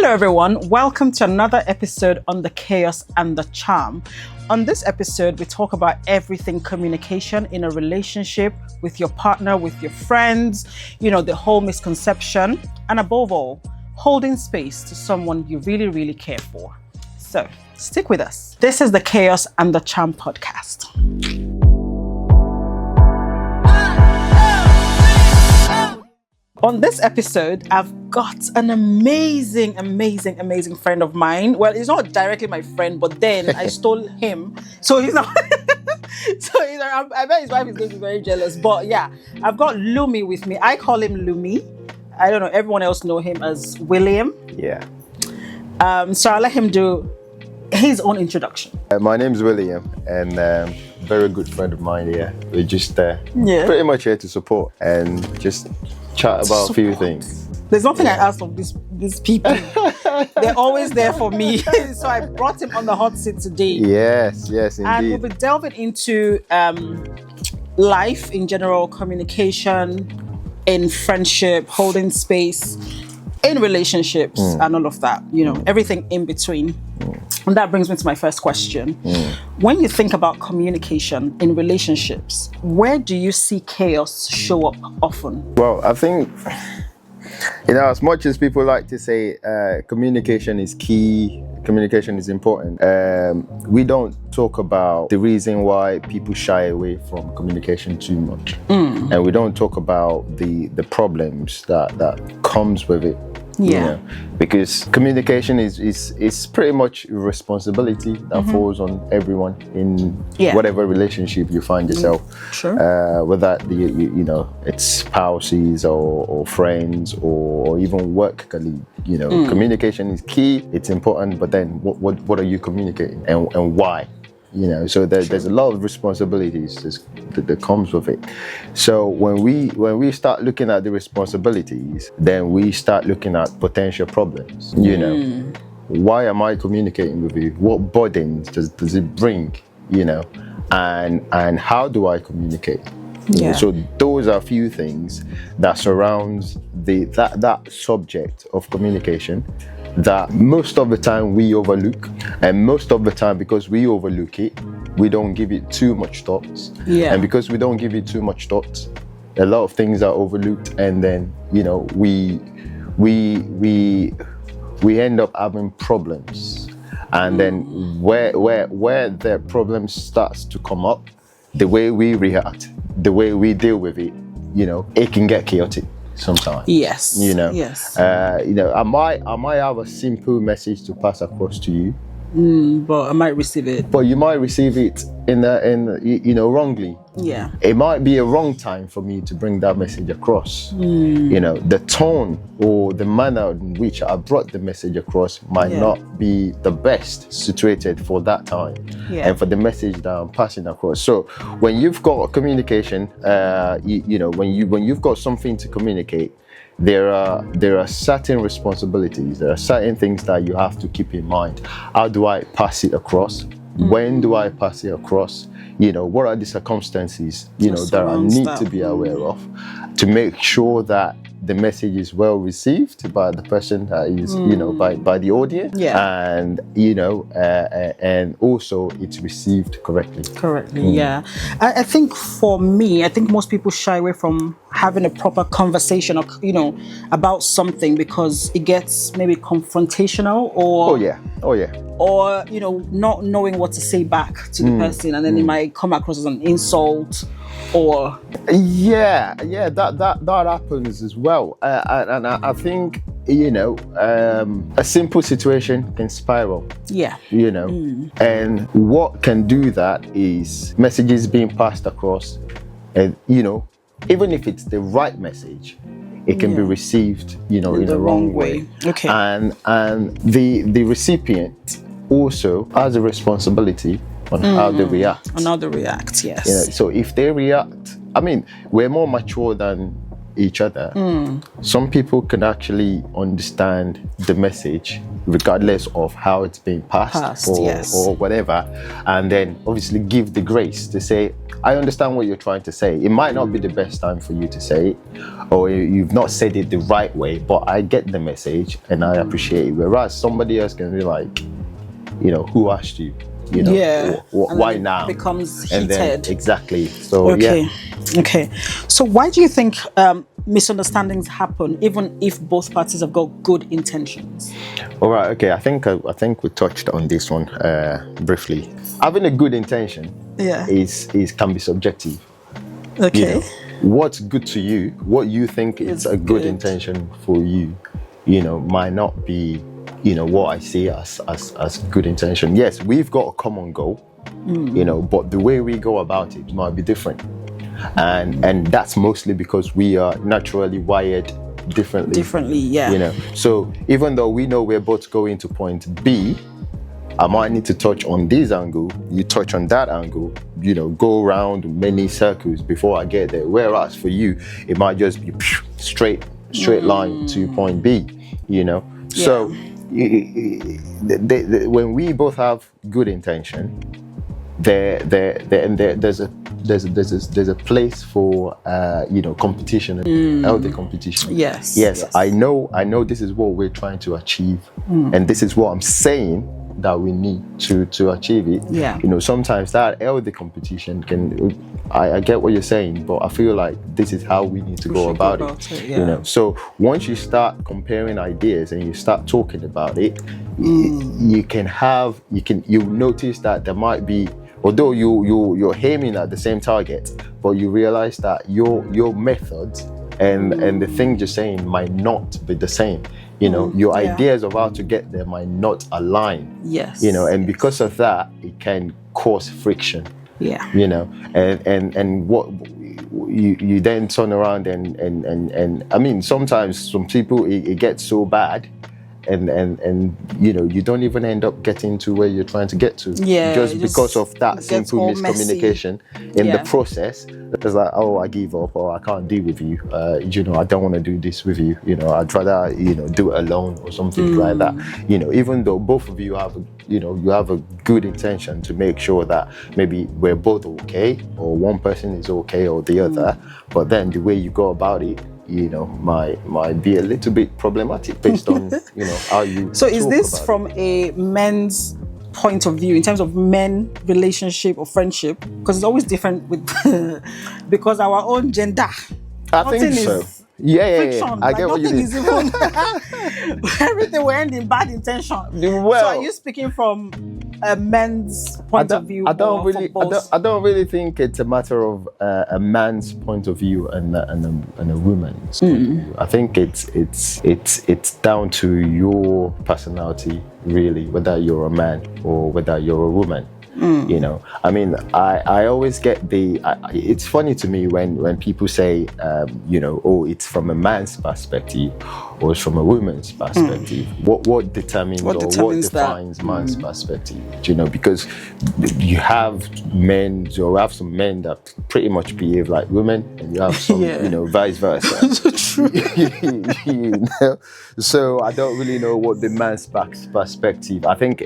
Hello everyone, welcome to another episode on the chaos and the charm. On this episode, we talk about everything communication in a relationship, with your partner, with your friends, the whole misconception, and above all, holding space to someone you really, really care for. So stick with us. This is the Chaos and the Charm podcast. On this episode, I've got an amazing friend of mine. Well, he's not directly my friend, but then I stole him. So he's not. I bet his wife is going to be very jealous. But yeah, I've got Lumi with me. I call him Lumi. I don't know. Everyone else know him as William. Yeah. So I'll let him do his own introduction. My name's William, and very good friend of mine here. We're just pretty much here to support and just chat about a few things. There's nothing I ask of these people. They're always there for me. So I brought him on the hot seat today. Yes, indeed. And we'll be delving into life in general, communication, in friendship, holding space, in relationships, and all of that. Everything in between. And that brings me to my first question. When you think about communication in relationships, where do you see chaos show up often? Well, I think, as much as people like to say communication is key, communication is important, we don't talk about the reason why people shy away from communication too much. And we don't talk about the problems that comes with it. Because communication is pretty much a responsibility that falls on everyone in whatever relationship you find yourself. Sure. Whether it's spouses or friends or even work colleagues. Communication is key. It's important. But then, what are you communicating and why? So there's a lot of responsibilities that comes with it. So when we start looking at the responsibilities, then we start looking at potential problems. Why am I communicating with you? What burdens does it bring? And how do I communicate? So those are a few things that surrounds that subject of communication that most of the time we overlook, and most of the time because we overlook it, we don't give it too much thought. And because we don't give it too much thought, a lot of things are overlooked, and then we end up having problems. And then where the problem starts to come up, the way we react, the way we deal with it, it can get chaotic sometimes. Yes. Yes. I might have a simple message to pass across to you, but I might receive it. But you might receive it in wrongly. Yeah. It might be a wrong time for me to bring that message across. The tone or the manner in which I brought the message across might not be the best situated for that time and for the message that I'm passing across. So when you've got communication, when you've got something to communicate, there are certain responsibilities. There are certain things that you have to keep in mind. How do I pass it across? When do I pass it across? What are the circumstances, that I need to be aware of to make sure that the message is well received by the person that is, by the audience, and and also it's received correctly. I think for me, most people shy away from having a proper conversation or about something because it gets maybe confrontational or or not knowing what to say back to the person, and then it might come across as an insult. Or that happens as well, and I think a simple situation can spiral. And what can do that is messages being passed across, and even if it's the right message, it can be received in the wrong way. Okay. And the recipient also has a responsibility on how they react. On how they react, yes. So if they react, we're more mature than each other, some people can actually understand the message regardless of how it's being passed or whatever, and then obviously give the grace to say, I understand what you're trying to say. It might not be the best time for you to say it, or you've not said it the right way, but I get the message and I appreciate it. Whereas somebody else can be like, who asked you? Why now? Becomes heated. And then, exactly. So Okay. So why do you think misunderstandings happen, even if both parties have got good intentions? All right. Okay. I think we touched on this one briefly. Having a good intention is can be subjective. Okay. What's good to you, what you think is a good intention for you, might not be what I see as good intention. Yes, we've got a common goal, but the way we go about it might be different, and that's mostly because we are naturally wired differently. So even though we know we're both going to point B, I might need to touch on this angle, you touch on that angle, go around many circles before I get there. Whereas for you, it might just be straight line to point B, So when we both have good intention, there's a place for competition, healthy competition. Yes. I know this is what we're trying to achieve, and this is what I'm saying that we need to achieve it. Sometimes that healthy competition can, I get what you're saying, but I feel like this is how we need to go about it. So once you start comparing ideas and you start talking about it, you notice that there might be, although you're aiming at the same target, but you realize that your methods and the things you're saying might not be the same. Your ideas of how to get there might not align. And because of that, it can cause friction. And what you then turn around and I mean, sometimes some people it gets so bad, and you don't even end up getting to where you're trying to get to, just because of that simple miscommunication in the process. It's like, oh, I give up, or I can't deal with you, I don't want to do this with you, I'd rather do it alone or something like that. Even though both of you have you have a good intention to make sure that maybe we're both okay, or one person is okay or the other, but then the way you go about it might be a little bit problematic based on how you so is this from a men's point of view, in terms of men relationship or friendship? Because it's always different with because our own gender, I think so. Friction. I get what you mean. Everything will end in bad intention. Well, so are you speaking from a men's point of view? I don't really think it's a matter of a man's point of view and a woman's point of view. I think it's down to your personality, really, whether you're a man or whether you're a woman. I mean, I always get it's funny to me when people say, oh, it's from a man's perspective or it's from a woman's perspective. What determines or what defines man's perspective? Because you have men, or you have some men that pretty much behave like women, and you have some, vice versa. True. So I don't really know what the man's perspective. I think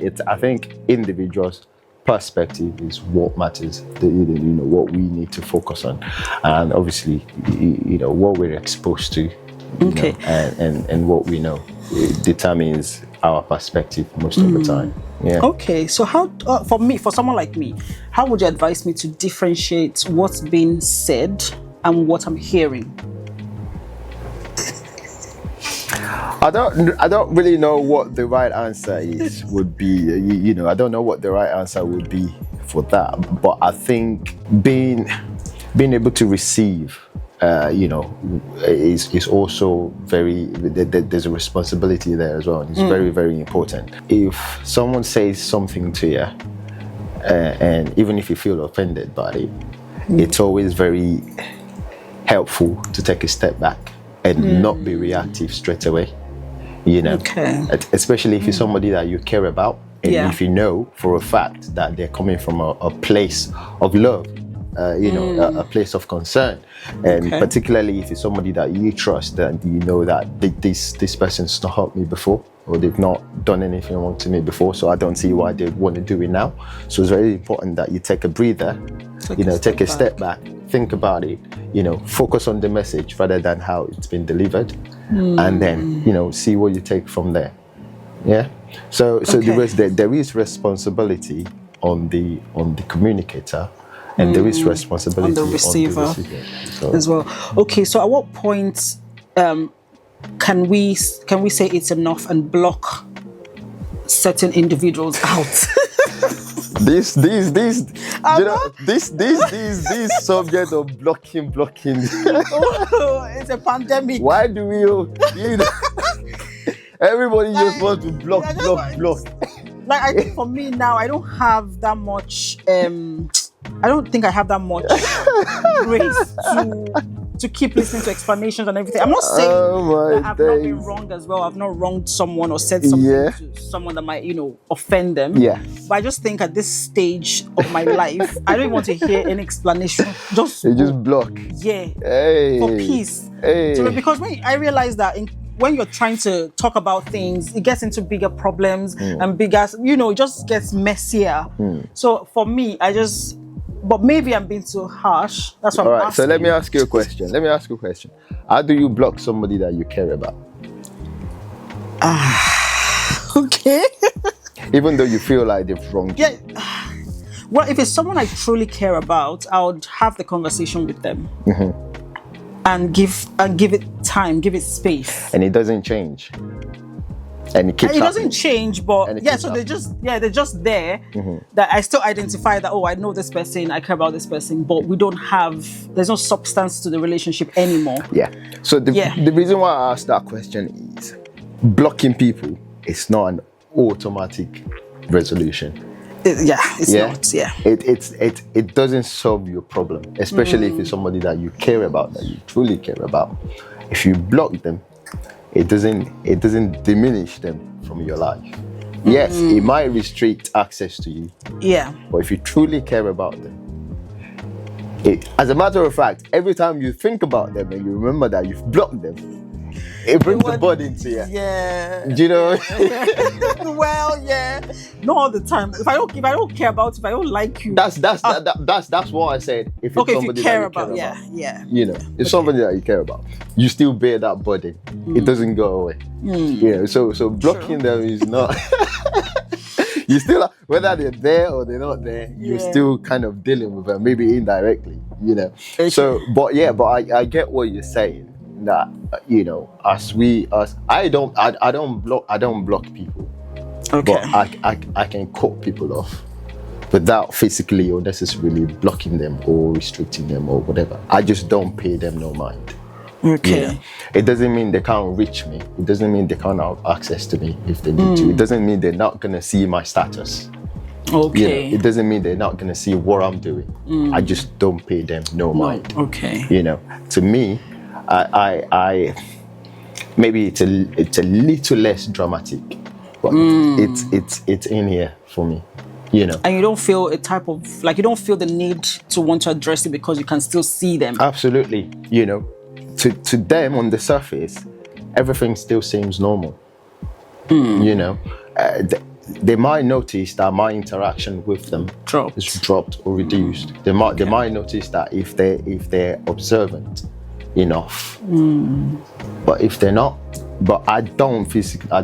individuals' perspective is what matters, what we need to focus on, and obviously what we're exposed to, and what we know, it determines our perspective most of the time. Okay, so how for someone like me, how would you advise me to differentiate what's being said and what I'm hearing? I don't really know what the right answer would be. I don't know what the right answer would be for that. But I think being able to receive, is also very. There's a responsibility there as well. It's very, very important. If someone says something to you, and even if you feel offended by it, it's always very helpful to take a step back and not be reactive straight away. Especially if you're somebody that you care about, and if you know for a fact that they're coming from a place of love, a place of concern, and particularly if it's somebody that you trust and you know that this person's not helped me before, or they've not done anything wrong to me before, so I don't see why they want to do it now. So it's very important that you take a breather, take a step back, think about it, focus on the message rather than how it's been delivered, and then see what you take from there. Yeah. So there is responsibility on the communicator, and there is responsibility on the receiver, as well. Okay, so at what point can we say it's enough and block certain individuals out? This subject of blocking. Oh, it's a pandemic. Why do we? Everybody just wants to block. Like, I think for me now, I don't have that much. I don't think I have that much grace to keep listening to explanations and everything. I'm not saying that I've not been wrong as well. I've not wronged someone or said something to someone that might, offend them. Yeah. But I just think at this stage of my life, I don't want to hear any explanation. Just block. Yeah. Hey. For peace. Hey. So, because I realize that when you're trying to talk about things, it gets into bigger problems and bigger, it just gets messier. So for me, but maybe I'm being too harsh. That's what I'm asking. So let me ask you a question. How do you block somebody that you care about? Okay. Even though you feel like they've wronged you. Yeah. Well, if it's someone I truly care about, I would have the conversation with them. And give it time, give it space. And it doesn't change. And it keeps happening. Doesn't change, but so they're just there. That I still identify that, I know this person, I care about this person, but there's no substance to the relationship anymore. Yeah. So the reason why I asked that question is blocking people is not an automatic resolution. It's not. Yeah. It doesn't solve your problem, especially if it's somebody that you care about, that you truly care about. If you block them, it doesn't diminish them from your life. Yes, it might restrict access to you. Yeah. But if you truly care about them, as a matter of fact, every time you think about them and you remember that you've blocked them, it brings the burden to you. Yeah. Do you know? Well, yeah. Not all the time. If I don't care about, if I don't like you, that's what I said. If it's somebody if you care that about, you care about, yeah. It's somebody that you care about. You still bear that burden. It doesn't go away. So blocking them is not. You still, whether they're there or they're not there, you're still kind of dealing with them, maybe indirectly. Okay. So, but I get what you're saying. That I don't block people. Okay. But I can cut people off without physically or necessarily blocking them or restricting them or whatever. I just don't pay them no mind. Okay. It doesn't mean they can't reach me. It doesn't mean they can't have access to me if they need to. It doesn't mean they're not gonna see my status. Okay. It doesn't mean they're not gonna see what I'm doing. I just don't pay them no mind. Okay. To me, I maybe it's a little less dramatic, but it's in here for me, And you don't feel you don't feel the need to want to address it because you can still see them. Absolutely, to them on the surface, everything still seems normal. They might notice that my interaction with them is dropped or reduced. They might notice that if they're observant enough, but if they're not, but I don't physically, I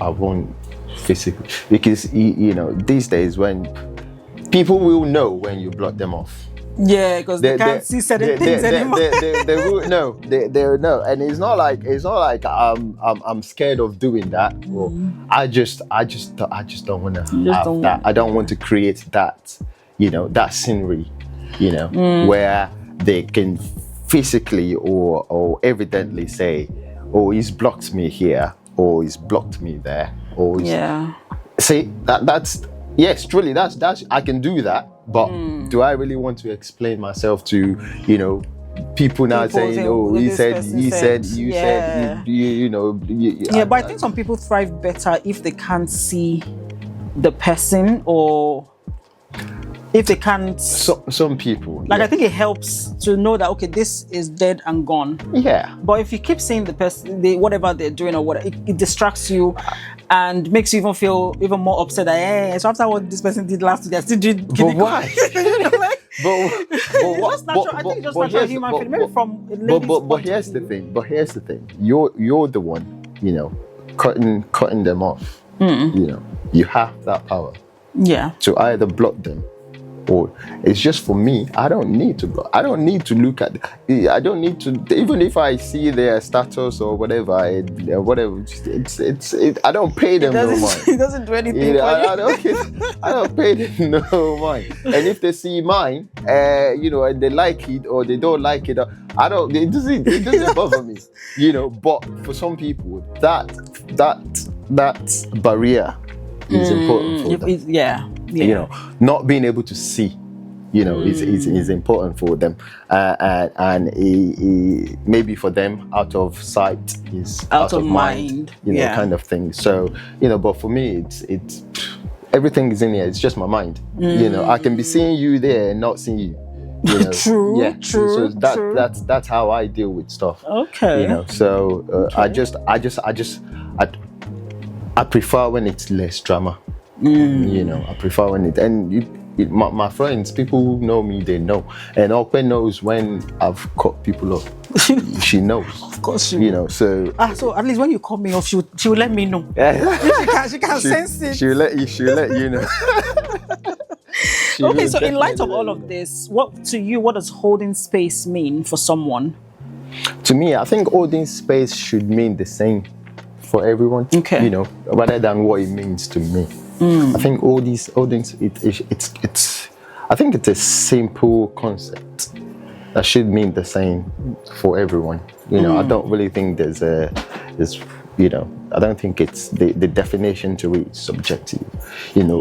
won't physically, because these days when people will know when you block them off. Yeah, because they can't see certain things anymore. They will know. They'll know, and it's not like I'm scared of doing that. Well, I just don't want to have that. I don't want to create that, that scenery, where they can physically or evidently say, oh, he's blocked me here, or he's blocked me there, or see that's yes, truly that's I can do that, but do I really want to explain myself to people now saying, oh, you said but I think some people thrive better if they can't see the person, or if they can't. Some people, Like, I think it helps to know that, okay, this is dead and gone. Yeah. But if you keep seeing the person, whatever they're doing or what, it distracts you and makes you even feel even more upset that, hey, so after what this person did last week, I still did. But why? It's natural. I think it's just natural human feeling. Maybe from a lady's but here's the thing. But here's the thing. You're the one, cutting them off. You have that power. Yeah. To either block them, or it's just for me. I don't need to block. I don't need to look at. I don't need to, even if I see their status or whatever. It's I don't pay them no mind. It doesn't do anything. I don't pay them no mind. And if they see mine, and they like it or they don't like it, I don't. It doesn't bother me. But for some people, that barrier is important for them. Yeah. Not being able to see, is important for them, and maybe for them, out of sight is out of mind, kind of thing. So, but for me, it's everything is in here. It's just my mind. I can be seeing you there and not seeing you. True. Yeah. True. So true. that's how I deal with stuff. Okay. So okay. I prefer when it's less drama. I prefer when it, and my friends, people who know me, they know. And Okwe knows when I've cut people off. She knows. Of course she will. So at least when you cut me off, she will let me know. She can sense it. She'll let you know. Okay, so in light of all of this, what does holding space mean for someone? To me, I think holding space should mean the same for everyone. Okay. Rather than what it means to me. I think I think it's a simple concept that should mean the same for everyone. I don't really think I don't think it's the definition to it is subjective.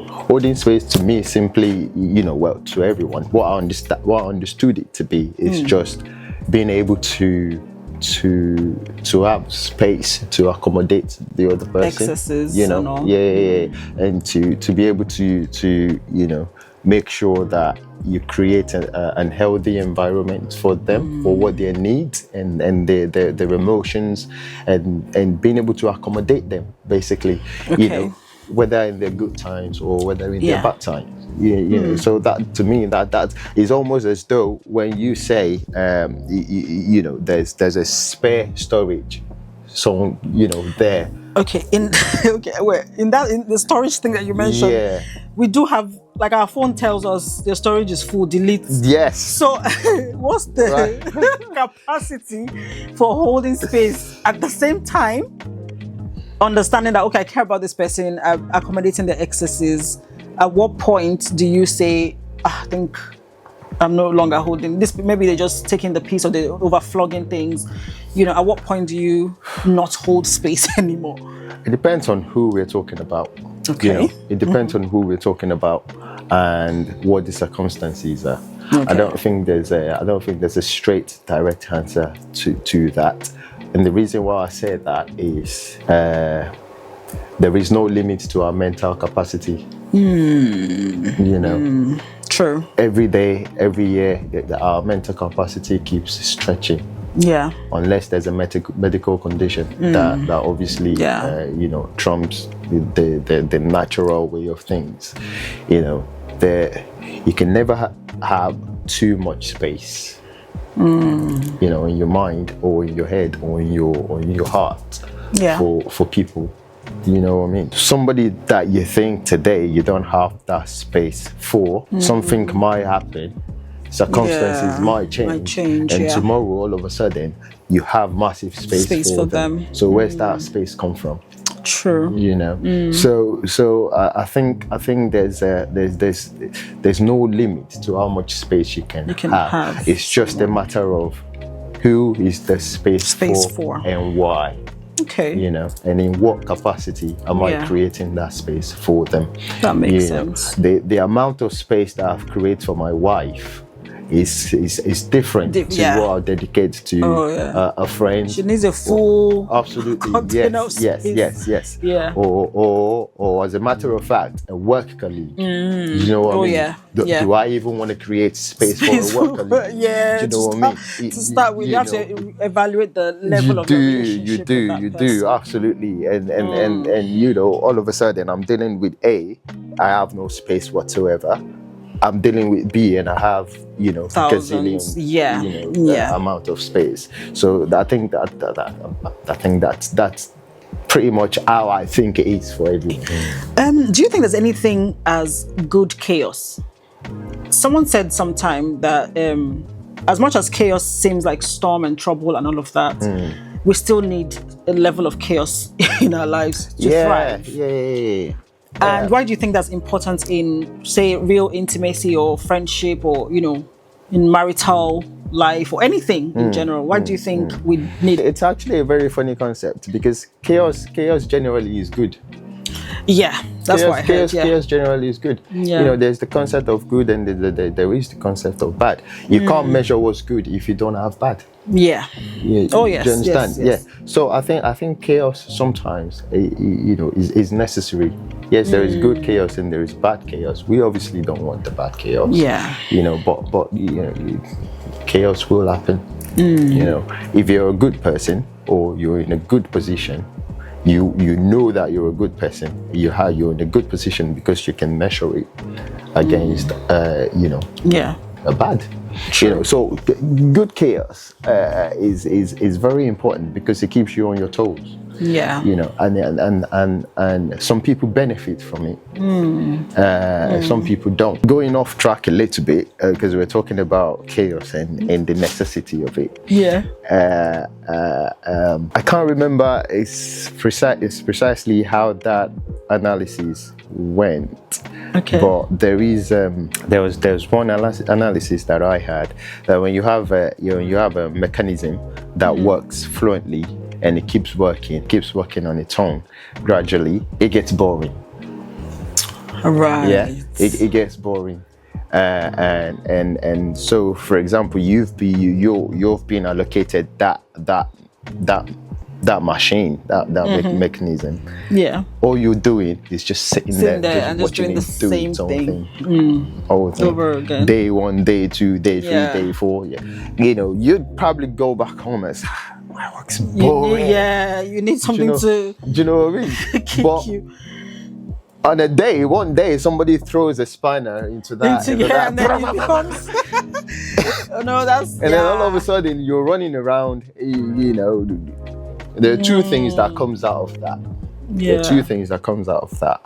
Holding space to me simply, to everyone. What I understood it to be is just being able to have space to accommodate the other person. Excesses, and to be able to make sure that you create an healthy environment for them, for what their needs and their emotions, and being able to accommodate them, basically. Okay. Whether in their good times or whether in their bad times. So that, to me, that is almost as though when you say there's a spare storage, so there. Okay, in the storage thing that you mentioned, we do have, like, our phone tells us the storage is full, delete. Yes. So what's the capacity for holding space at the same time? Understanding that, okay, I care about this person, accommodating their excesses. At what point do you say, I think I'm no longer holding this? Maybe they're just taking the piece or they're overflogging things. At what point do you not hold space anymore? It depends on who we're talking about. Okay. It depends on who we're talking about and what the circumstances are. Okay. I don't think there's a straight, direct answer to that. And the reason why I say that is there is no limit to our mental capacity. True. Every day, every year, our mental capacity keeps stretching. Yeah. Unless there's a medical condition that obviously trumps the natural way of things. You can never have too much space. In your mind or in your head or in your heart for people. You know what I mean? Somebody that you think today you don't have that space for, something might happen, circumstances might change, and tomorrow all of a sudden you have massive space for them. So where's that space come from? True. So I think there's no limit to how much space you can have. It's just a matter of who is the space for and why. Okay. And in what capacity am I creating that space for them? That makes sense. The amount of space that I've created for my wife is different to Yeah. what I'll dedicate to a friend. She needs a full Absolutely. container of Yes. Yeah. Or as a matter of fact, a work colleague. You know what I mean? Yeah. Do I even want to create space for a work colleague? Yeah. Do you know what I mean? To start with, you have to evaluate the level of the relationship. You do, absolutely. And you know, all of a sudden I'm dealing with A, I have no space whatsoever. I'm dealing with B and I have, you know, thousands, amount of space. So I think that's pretty much how I think it is for everyone. Do you think there's anything as good chaos? Someone said sometime that as much as chaos seems like storm and trouble and all of that, we still need a level of chaos in our lives to thrive. Yeah. And why do you think that's important in, say, real intimacy or friendship or, you know, in marital life or anything in general? Why do you think we need it? It's actually a very funny concept because chaos generally is good. Yeah, that's what I heard. Chaos generally is good. Yeah. You know, there's the concept of good and there is the concept of bad. You can't measure what's good if you don't have bad. Yeah. Oh yes. Do you understand? Yes. Yeah. So I think chaos sometimes, you know, is necessary. Yes, there is good chaos and there is bad chaos. We obviously don't want the bad chaos. Yeah. You know, but you know, chaos will happen. You know, if you're a good person or you're in a good position, you know that you're a good person. You're in a good position because you can measure it against you know, a bad. True. You know, so good chaos is very important because it keeps you on your toes. Yeah. You know, and some people benefit from it. Some people don't. Going off track a little bit because we're talking about chaos and the necessity of it. Yeah. I can't remember it's precisely how that analysis went. Okay. But there was one analysis that I had that when you have a mechanism that works fluently and it keeps working on its own, gradually it gets boring. Right. Yeah, it gets boring. And so, for example, you've been allocated that machine, that mechanism. Yeah. All you're doing is just sitting there and just doing the same thing over again. Day 1, day 2, day 3, Yeah. day 4. Yeah. You know, you'd probably go back home and say, my work's boring. You need something Do you know what I mean? keep you. On one day, somebody throws a spanner into that. And then it becomes. No, that's. And then all of a sudden, you're running around. You know, there are two things that comes out of that. Yeah. There are two things that comes out of that.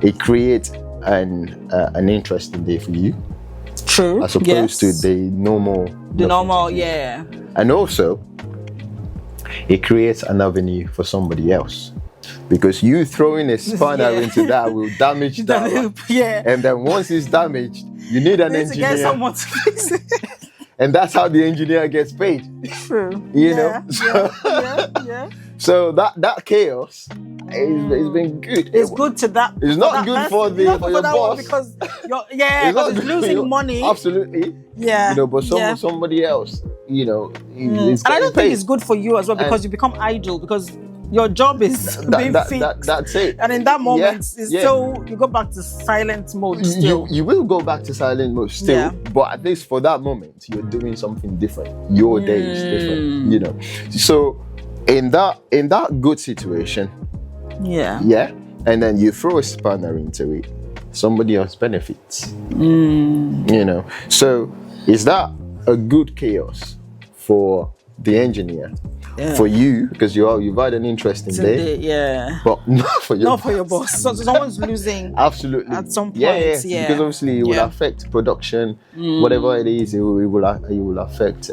It creates an interesting day for you, True. as opposed to the normal. Yeah. And also, it creates an avenue for somebody else. Because you throwing a spanner into that will damage that. Yeah. And then once it's damaged, you need an engineer. To get someone to fix it. And that's how the engineer gets paid. True. You know? Yeah. So that chaos it's been good. It's good to that. It's not good for your boss. Because it's losing money. Absolutely. Yeah. You know, but somebody else, you know, is and I don't paid. think it's good for you as well because you become idle because your job is being fixed. That's it. And in that moment, it's still you go back to silent mode. Still, you will go back to silent mode still, but at least for that moment, you're doing something different. Your day is different, you know. So in that good situation, and then you throw a spanner into it, somebody else benefits. You know. So is that a good chaos for the engineer? For you, because you've had an interesting day, but not for your boss. So someone's losing absolutely at some point. Because obviously it will affect production, whatever it is. It will affect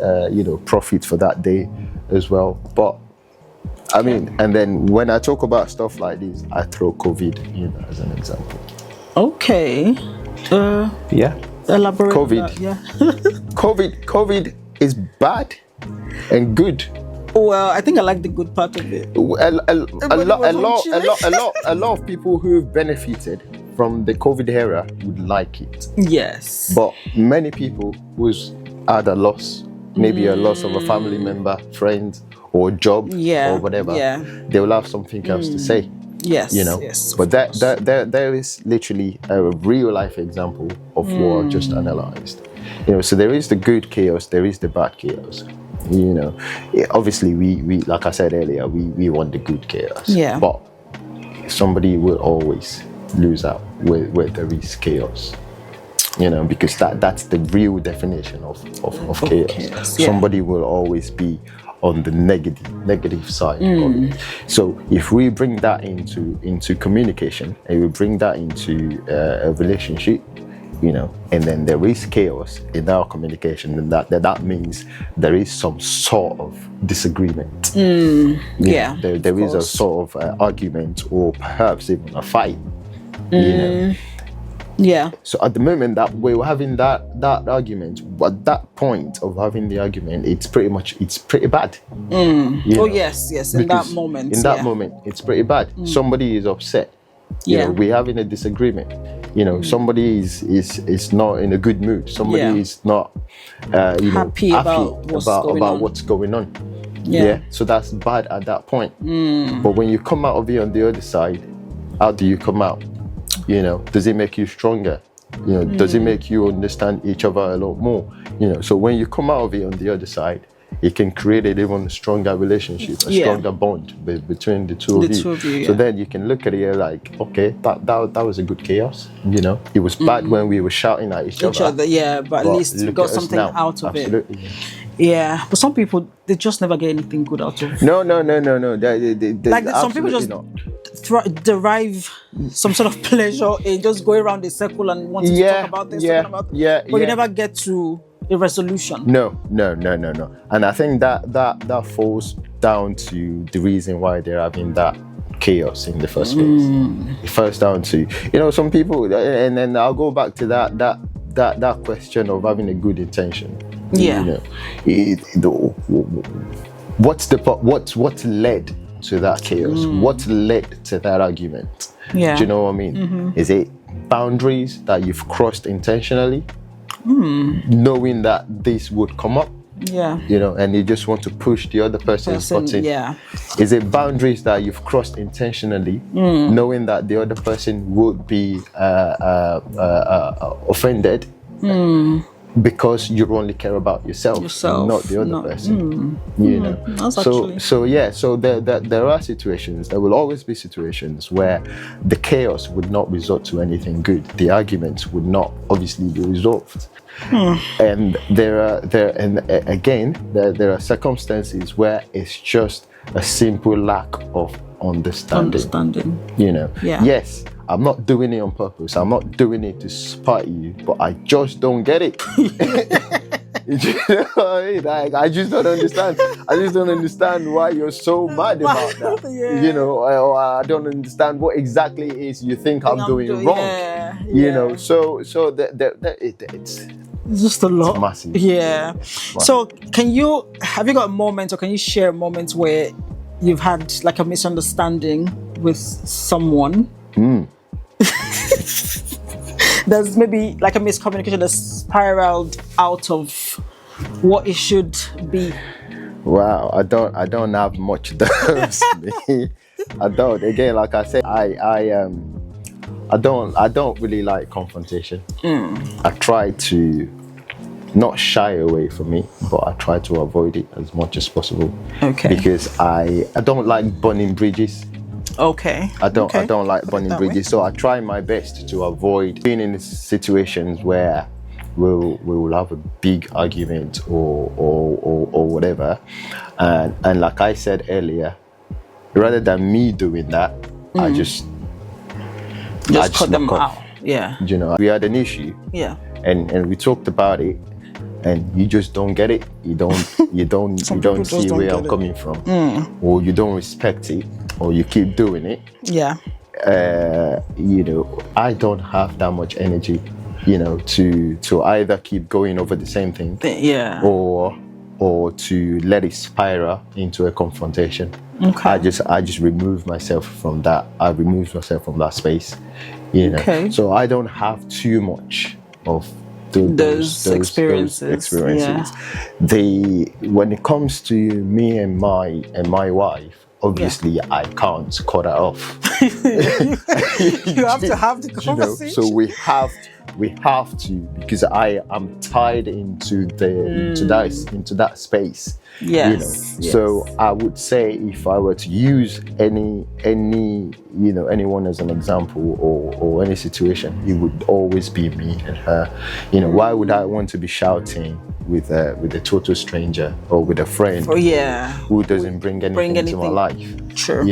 profit for that day as well. But I mean, and then when I talk about stuff like this, I throw COVID in as an example. Okay. Elaborate. COVID. COVID is bad and good. Well, I think I like the good part of it. A lot of people who've benefited from the COVID era would like it. Yes. But many people whose had a loss, maybe a loss of a family member, friend, or job, or whatever, they will have something else to say. Yes, you know. yes. But there is literally a real life example of what I just analyzed. You know, so there is the good chaos, there is the bad chaos. You know, obviously we like I said earlier, we want the good chaos. Yeah. But somebody will always lose out where there is chaos. You know, because that's the real definition of chaos. Yeah. Somebody will always be on the negative side of it. So if we bring that into communication and we bring that into a relationship, you know, and then there is chaos in our communication, then that means there is some sort of disagreement. There is a sort of argument, or perhaps even a fight. You know. Yeah. So at the moment that we were having that argument, at that point of having the argument, it's pretty bad. Yes. In that moment. In that moment, it's pretty bad. Somebody is upset. You know, we're having a disagreement. You know, somebody is not in a good mood. Somebody is not happy about what's going on. So that's bad at that point. But when you come out of it on the other side, how do you come out? You know, does it make you stronger? You know, does it make you understand each other a lot more? You know, so when you come out of it on the other side, it can create an even stronger relationship, a stronger bond between the two of you. So then you can look at it like, okay, that was a good chaos. You know, it was bad when we were shouting at each other. But at least we got something out of it. Yeah, but some people, they just never get anything good out of it. No. Like some people just derive some sort of pleasure in just going around the circle and wanting to talk about this, but you never get to a resolution. No. And I think that falls down to the reason why they're having that chaos in the first place. It falls down to, you know, some people, and then I'll go back to that question of having a good intention. You know, what led to that chaos? What led to that argument? Do you know what I mean? Is it boundaries that you've crossed intentionally, knowing that this would come up? You know, and you just want to push the other person's button. Is it boundaries that you've crossed intentionally, knowing that the other person would be offended? Because you only care about yourself, not the other person. You know, so there are situations. There will always be situations where the chaos would not result to anything good. The arguments would not obviously be resolved. And there are circumstances where it's just a simple lack of understanding. You know, yes, I'm not doing it on purpose. I'm not doing it to spite you, but I just don't get it. You know what I mean? Like, I just don't understand. I just don't understand why you're so mad about that. You know, or I don't understand what exactly it is you think I'm doing wrong. You know, so it's just a lot. Massive. So have you got moments, or can you share moments where you've had like a misunderstanding with someone? There's maybe like a miscommunication that spiraled out of what it should be. Wow, I don't have much of those. I don't. Again, like I said, I don't really like confrontation. I try to not shy away from it, but I try to avoid it as much as possible. Because I don't like burning bridges. I don't like burning bridges, so I try my best to avoid being in situations where we'll have a big argument or whatever. And like I said earlier, rather than me doing that, I just cut them out. You know, we had an issue. And we talked about it, and you just don't get it. You don't see where I'm coming from, or you don't respect it, or you keep doing it. You know, I don't have that much energy, you know, to either keep going over the same thing, or to let it spiral into a confrontation. I just remove myself from that. I remove myself from that space, you know. So I don't have too much of those experiences. When it comes to me and my wife, obviously I can't cut her off. You have to have the conversation. So we have to, because I am tied into that space. Yes. So I would say, if I were to use anyone as an example, or any situation, it would always be me and her. Why would I want to be shouting with a total stranger, or with a friend who doesn't bring anything into my life? True.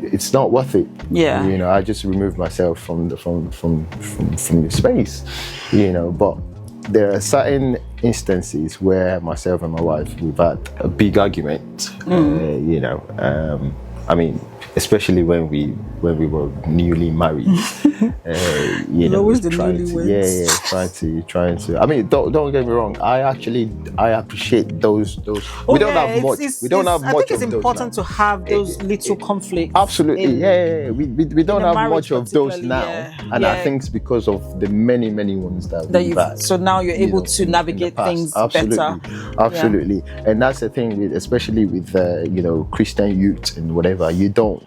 It's not worth it. I just remove myself from the space. But there are certain instances where myself and my wife, we've had a big argument. Especially when we were newly married. Always the newlyweds. Trying to. I mean, don't get me wrong. I appreciate those. We don't have much. We don't have much. I think it's important to have those little conflicts. Absolutely, We don't have much of those now, and I think it's because of the many ones that we've had. So now you're able to navigate things better. Absolutely, and that's the thing especially with Christian youth and whatever. You don't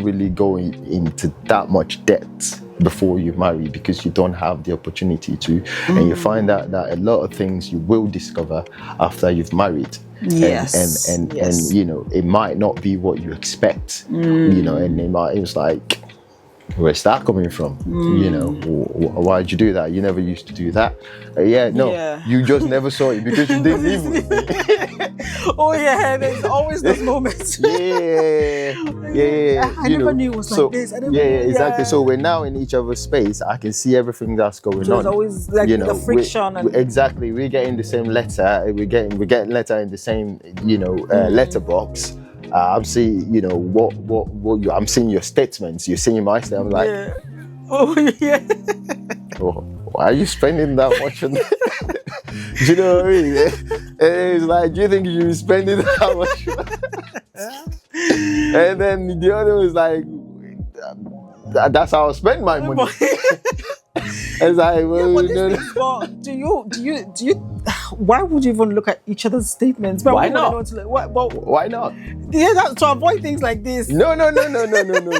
really go into that much depth before you marry, because you don't have the opportunity to, and you find out that a lot of things you will discover after you've married. And it might not be what you expect. And it's like, where's that coming from? Why'd you do that? You never used to do that. You just never saw it because you didn't live with me. There's always those moments. I never knew it was like this. Exactly. So we're now in each other's space. I can see everything that's going on. There's always the friction. Exactly. We're getting the same letter. We're getting letter in the same letterbox. I'm seeing, I'm seeing your statements. You're seeing my statement. I'm like, why are you spending that much on that? Do you know what I mean? It's like, do you think you should be spending that much? And then the other was like, that's how I spend my money. It's like, do you? Why would you even look at each other's statements? But why not? Why not? To avoid things like this. No.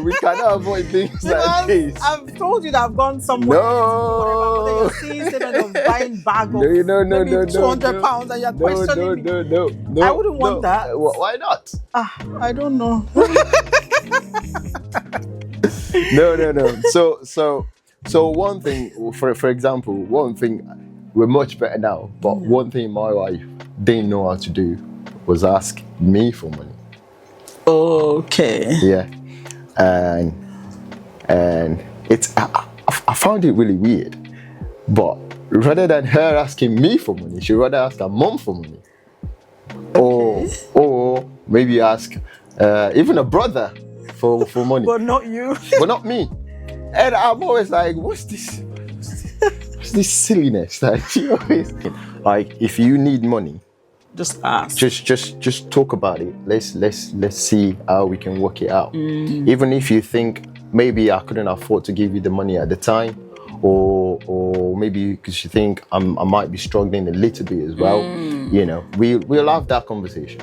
We cannot avoid things like this. I've told you that I've gone somewhere. No. You're seeing statement of buying bag of maybe 200 pounds, and you're questioning me. No. I wouldn't want that. Why not? I don't know. No. So one thing, for example, we're much better now, but one thing my wife didn't know how to do was ask me for money. Okay. Yeah. And it's I found it really weird. But rather than her asking me for money, she'd rather ask her mom for money. Or maybe ask even a brother for money. But not you. But not me. And I'm always like, what's this silliness? Like, if you need money, just ask. Just talk about it. Let's see how we can work it out. Even if you think maybe I couldn't afford to give you the money at the time, or maybe because you think I might be struggling a little bit as well. We'll have that conversation.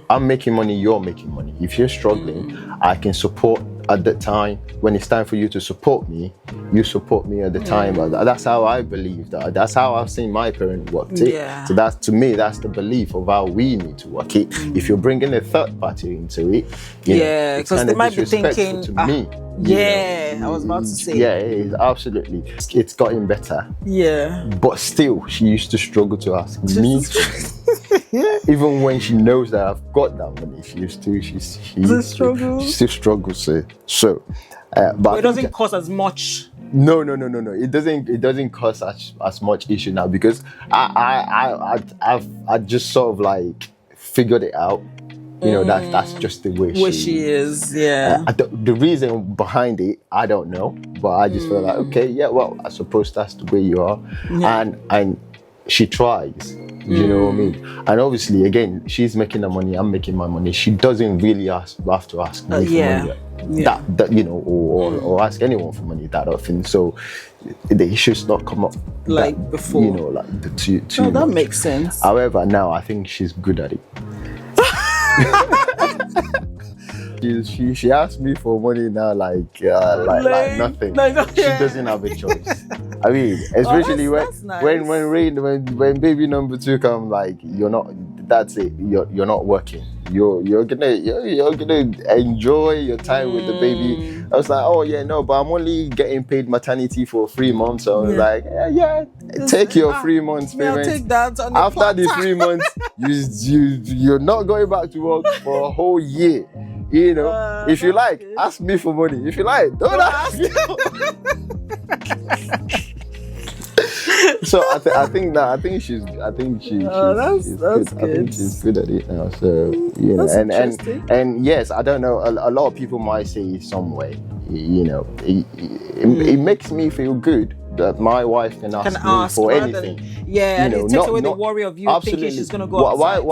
I'm making money, you're making money. If you're struggling, I can support at that time. When it's time for you to support me, you support me at the time. That's how I believe that. That's how I've seen my parents work it. So that's, to me, that's the belief of how we need to work it. If you're bringing a third party into it, because they might be thinking to me. I was about to say. Yeah, it is, absolutely. It's gotten better. But still, she used to struggle to ask me. Even when she knows that I've got that money, she still struggles. So, but it doesn't cost as much. No. It doesn't cause as much issue now, because I just sort of like figured it out. That's just the way she is. The reason behind it, I don't know, but I just felt like, I suppose that's the way you are. And she tries. You know what I mean? And obviously, again, she's making the money, I'm making my money. She doesn't really have to ask me for money. That you know, or ask anyone for money that often. So the issues not come up like that, before. You know, like too that much. makes sense. However, now I think she's good at it. She asks me for money now like nothing. She doesn't have a choice. I mean, especially that's nice. when baby number 2 come, like you're not. That's it. You're not working. You're gonna enjoy your time with the baby. I was like, oh yeah, no, but I'm only getting paid maternity for 3 months. So I was like, yeah, take your 3 months payment. I'll take that on After the 3 months, you're not going back to work for a whole year. You know, if you like, ask me for money. If you like, don't ask me. So I think she's that's good. good. I think she's good at it now. So you know, and yes, I don't know. A lot of people might say some way. You know, it makes me feel good that my wife can ask me for anything. And it takes away the worry of you thinking she's gonna go outside.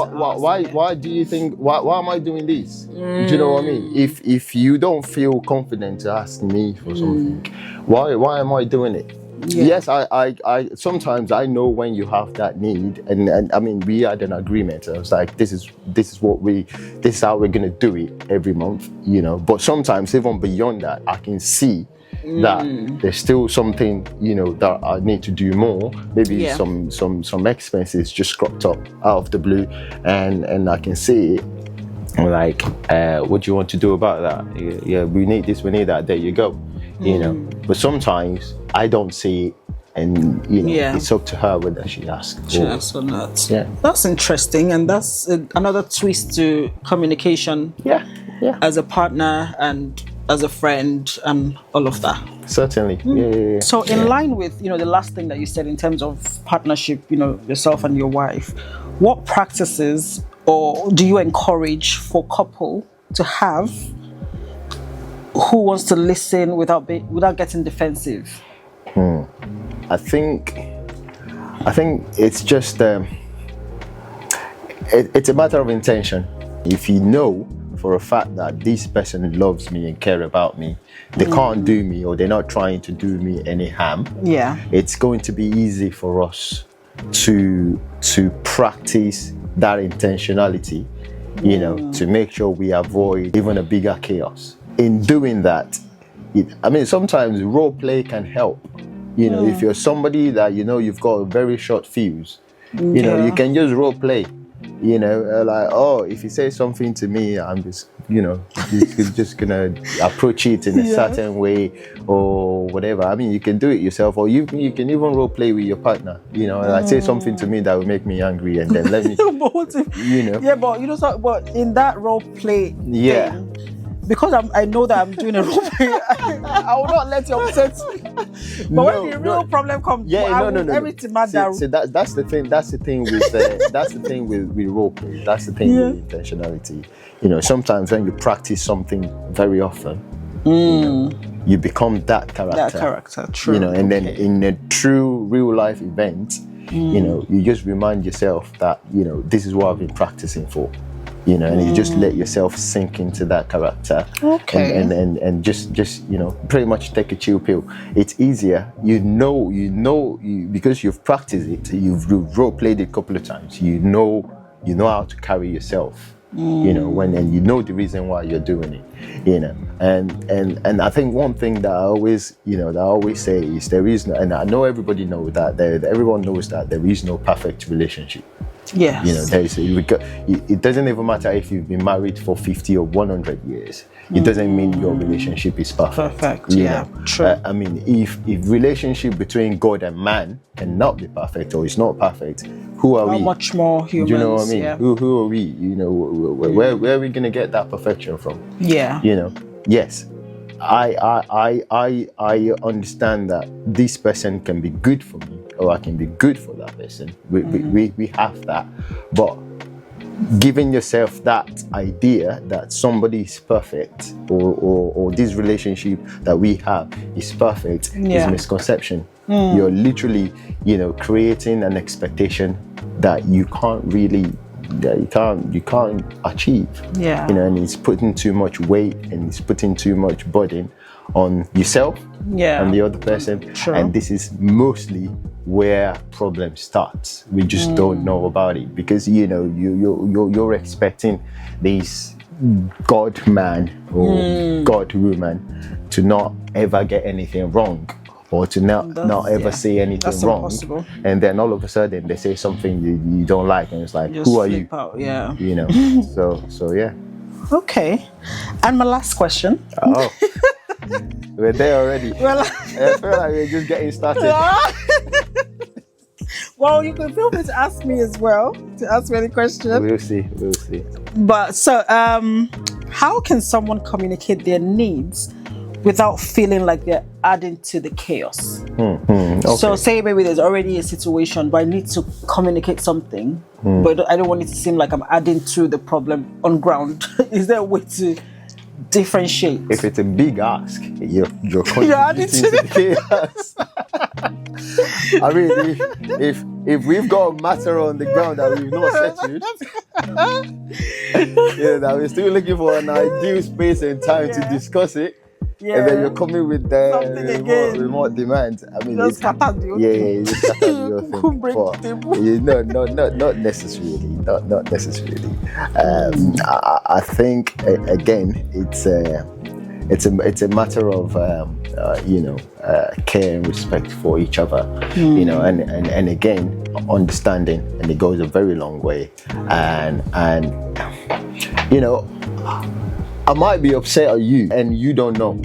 Why do you think? Why am I doing this? Do you know what I mean? If you don't feel confident to ask me for something, why am I doing it? Yes, I sometimes I know when you have that need, and I mean we had an agreement. I was like, this is how we're gonna do it every month, you know. But sometimes even beyond that, I can see that there's still something, you know, that I need to do more. Maybe some expenses just cropped up out of the blue, and I can see it. I'm like, what do you want to do about that? Yeah, we need this, we need that. There you go. You know, but sometimes I don't see it, and you know, it's up to her whether she asks. Or not. Yeah, that's interesting, and that's another twist to communication. Yeah, as a partner and as a friend and all of that. Certainly. Yeah. So in line with, you know, the last thing that you said in terms of partnership, you know, yourself and your wife, what practices or do you encourage for couple to have who wants to listen without getting defensive? I think it's just it's a matter of intention. If you know for a fact that this person loves me and care about me, they can't do me, or they're not trying to do me any harm. It's going to be easy for us to practice that intentionality, you know, to make sure we avoid even a bigger chaos. In doing that, I mean, sometimes role play can help. You know, if you're somebody that, you know, you've got a very short fuse, you know, you can just role play. You know, like, oh, if you say something to me, I'm just, you know, you're just gonna approach it in a certain way or whatever. I mean, you can do it yourself, or you can even role play with your partner. You know, like say something to me that will make me angry, and then let me, but what if, you know. Yeah, but you know, but in that role play thing, because I know that I'm doing a role play, I will not let you upset me. But when the real problem comes, everything matters. See, that's the thing. That's the thing with that's the thing with role play. That's the thing with intentionality. You know, sometimes when you practice something very often, you know, you become that character. That character, true. You know, and then in a true real life event, you know, you just remind yourself that, you know, this is what I've been practicing for. You know, and you just let yourself sink into that character, and just you know, pretty much take a chill pill. It's easier, you know, because you've practiced it, you've role played it a couple of times. You know how to carry yourself. You know, and you know the reason why you're doing it. You know, and I think one thing that I always say is there is no, and I know everybody knows that everyone knows that there is no perfect relationship. Yes. You know, it doesn't even matter if you've been married for 50 or 100 years. It doesn't mean your relationship is perfect. You know? True. I mean, if relationship between God and man cannot be perfect, or it's not perfect, who are we? How much more humans? Do you know what I mean? Yeah. Who are we? You know, where are we gonna get that perfection from? Yeah. You know, yes. I understand that this person can be good for me, or I can be good for that person. We have that, but giving yourself that idea that somebody is perfect, or this relationship that we have is perfect is a misconception. You're literally, you know, creating an expectation that you can't really, you can't achieve. Yeah. You know, and it's putting too much weight and it's putting too much burden on yourself and the other person. True. And this is mostly where problem starts. We just don't know about it because, you know, you're expecting this God man or God woman to not ever get anything wrong, or to not ever say anything wrong. Impossible. And then all of a sudden they say something you don't like, and it's like, Just who are you? out, yeah. You know. so yeah. Okay. And my last question. Oh, we're there already. Well, I feel like we're just getting started. well, you can feel free to ask me as well, to ask me any question. We'll see. But so, how can someone communicate their needs without feeling like they're adding to the chaos? Okay. So say maybe there's already a situation, but I need to communicate something, but I don't want it to seem like I'm adding to the problem on ground. Is there a way to differentiate? If it's a big ask, you're adding to the chaos. I mean, if we've got a matter on the ground that we've not settled, that we're still looking for an ideal space and time to discuss it. Yeah. And then you're coming with remote demands. I mean, just scatter the whole thing. you just scatter the whole thing. Not necessarily. Not necessarily. I think again, it's a matter of care and respect for each other. You know, and again, understanding, and it goes a very long way. And you know, I might be upset at you and you don't know.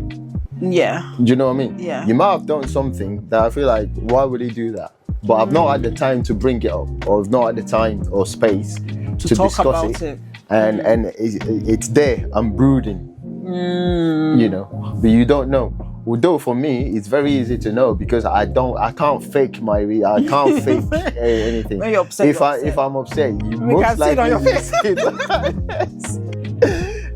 Yeah. Do you know what I mean? Yeah. You might have done something that I feel like, why would he do that? But I've not had the time to bring it up, or I've not had the time or space to talk discuss about it. And it's there. I'm brooding. You know, but you don't know. Although for me, it's very easy to know because I can't fake anything. When you're upset, if I'm upset, you most can see it on your face.